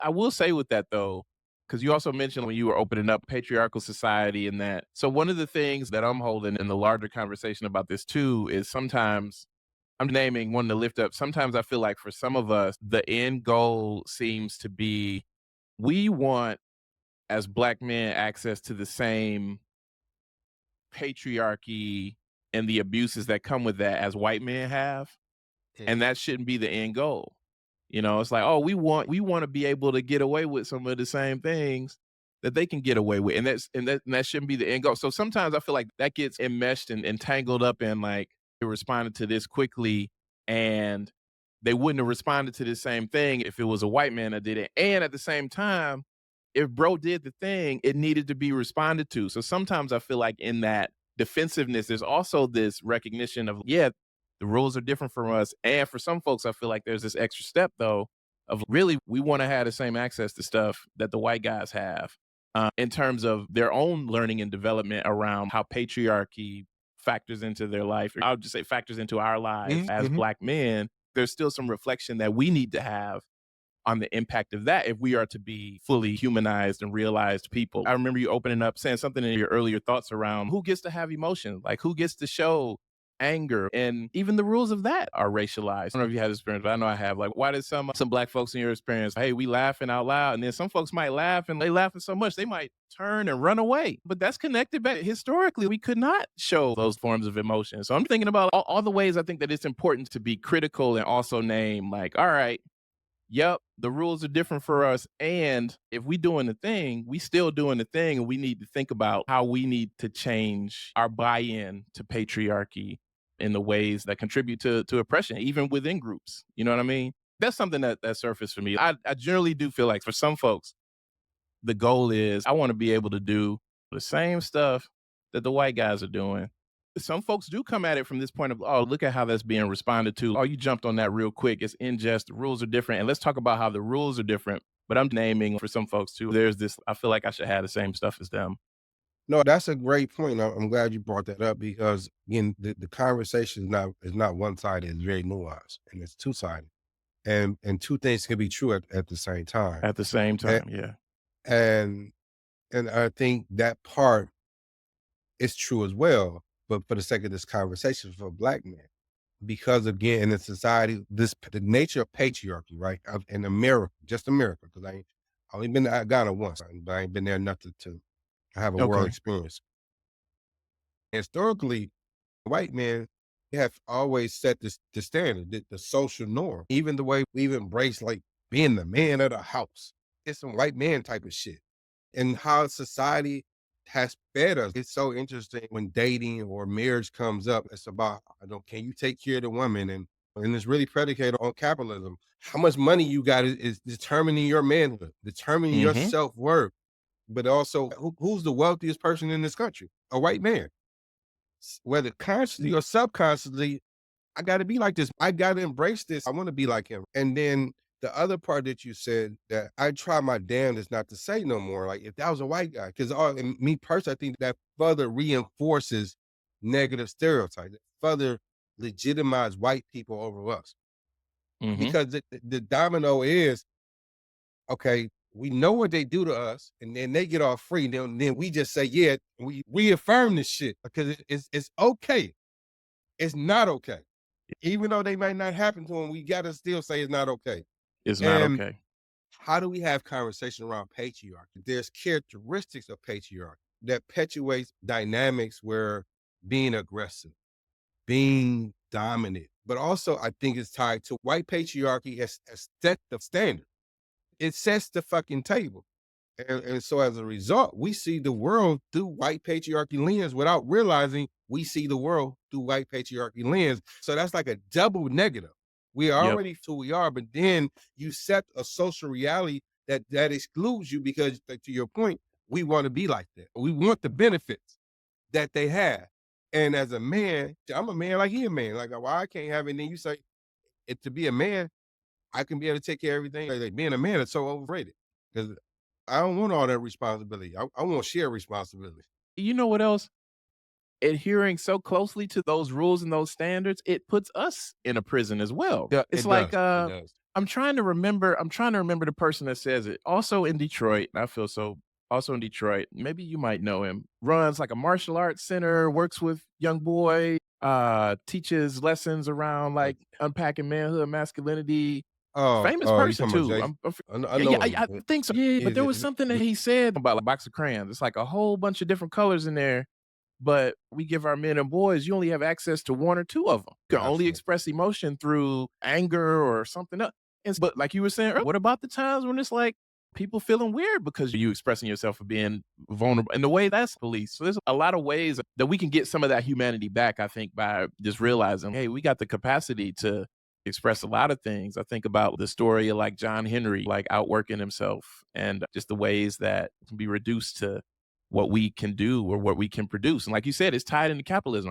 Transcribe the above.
I will say with that though, because you also mentioned when you were opening up patriarchal society and that. So one of the things that I'm holding in the larger conversation about this too is sometimes I'm naming one to lift up. Sometimes I feel like for some of us, the end goal seems to be we want as Black men access to the same patriarchy and the abuses that come with that as white men have. And Mhm. that shouldn't be the end goal. You know, it's like, oh, we want to be able to get away with some of the same things that they can get away with. And that shouldn't be the end goal. So sometimes I feel like that gets enmeshed and tangled up in like they responded to this quickly and they wouldn't have responded to the same thing if it was a white man that did it. And at the same time, if bro did the thing, it needed to be responded to. So sometimes I feel like in that defensiveness, there's also this recognition of, yeah, the rules are different from us. And for some folks, I feel like there's this extra step though of really we want to have the same access to stuff that the white guys have in terms of their own learning and development around how patriarchy factors into their life. Or I'll just say factors into our lives Mhm, as mhm. Black men. There's still some reflection that we need to have on the impact of that if we are to be fully humanized and realized people. I remember you opening up saying something in your earlier thoughts around who gets to have emotions, like who gets to show anger, and even the rules of that are racialized. I don't know if you had this experience, but I know I have. Like, why did some Black folks in your experience, hey, we laughing out loud, and then some folks might laugh and they laughing so much they might turn and run away. But that's connected back historically. We could not show those forms of emotion. So I'm thinking about all the ways I think that it's important to be critical and also name like, all right, yep, the rules are different for us. And if we doing the thing, we still doing the thing. And we need to think about how we need to change our buy-in to patriarchy in the ways that contribute to oppression, even within groups. You know what I mean? That's something that surfaced for me. I generally do feel like for some folks, the goal is I want to be able to do the same stuff that the white guys are doing. Some folks do come at it from this point of, oh, look at how that's being responded to. Oh, you jumped on that real quick. It's in jest. The rules are different. And let's talk about how the rules are different. But I'm naming for some folks too. There's this, I feel like I should have the same stuff as them. No, that's a great point. I'm glad you brought that up because again, the conversation is not one sided. It's very nuanced and it's two sided, and two things can be true at the same time. At the same And time, yeah. and and I think that part is true as well. But for the sake of this conversation, for Black men, because again, in the society, the nature of patriarchy, right? In America, just America, because I only been to Ghana once, but I ain't been there enough to have a world Okay. experience. Historically, white men have always set the standard, the social norm. Even the way we embrace like being the man of the house. It's some white man type of shit. And how society has fed us. It's so interesting when dating or marriage comes up. It's about, I don't, can you take care of the woman? And it's really predicated on capitalism. How much money you got is determining your manhood, determining your Mm-hmm. self worth. But also, who's the wealthiest person in this country? A white man. Whether consciously or subconsciously, I gotta be like this. I gotta embrace this. I wanna be like him. And then the other part that you said that I try my damnedest not to say no more. Like if that was a white guy, because me personally, I think that further reinforces negative stereotypes, it further legitimize white people over us. Mm-hmm. Because the domino is, okay, we know what they do to us, and then they get off free. Then we just say, yeah, we reaffirm this shit because it's okay. It's not okay. Even though they might not happen to them, we gotta still say it's not okay. It's not And okay. how do we have conversation around patriarchy? There's characteristics of patriarchy that perpetuates dynamics where being aggressive, being dominant, but also I think it's tied to white patriarchy has set the standard. It sets the fucking table. And so as a result, we see the world through white patriarchy lens without realizing we see the world through white patriarchy lens. So that's like a double negative. We are Yep. already who we are, but then you set a social reality that excludes you because, like, to your point, we want to be like that. We want the benefits that they have. And as a man, I'm a man like he a man. Like, why I can't have it? And then you say, to be a man, I can be able to take care of everything. Like being a man is so overrated because I don't want all that responsibility. I want share responsibility. You know what else? Adhering so closely to those rules and those standards, it puts us in a prison as well. Yeah, It's it like does. It does. I'm trying to remember. I'm trying to remember the person that says it. Also in Detroit, I feel so. Also in Detroit, maybe you might know him. Runs like a martial arts center. Works with young boy. Teaches lessons around Uh, like unpacking manhood, masculinity. Famous you person talking about too. Jason? I Yeah, yeah, know him. I think so. Yeah, but Is there it was something that he said about like a box of crayons. It's like a whole bunch of different colors in there, but we give our men and boys, you only have access to one or two of them. You can only absolutely. express emotion through anger or something else. But like you were saying, what about the times when it's like people feeling weird because you expressing yourself for being vulnerable? And the way that's police. So there's a lot of ways that we can get some of that humanity back, I think, by just realizing, hey, we got the capacity to express a lot of things. I think about the story of like John Henry, like outworking himself and just the ways that can be reduced to what we can do or what we can produce. And like you said, it's tied into capitalism.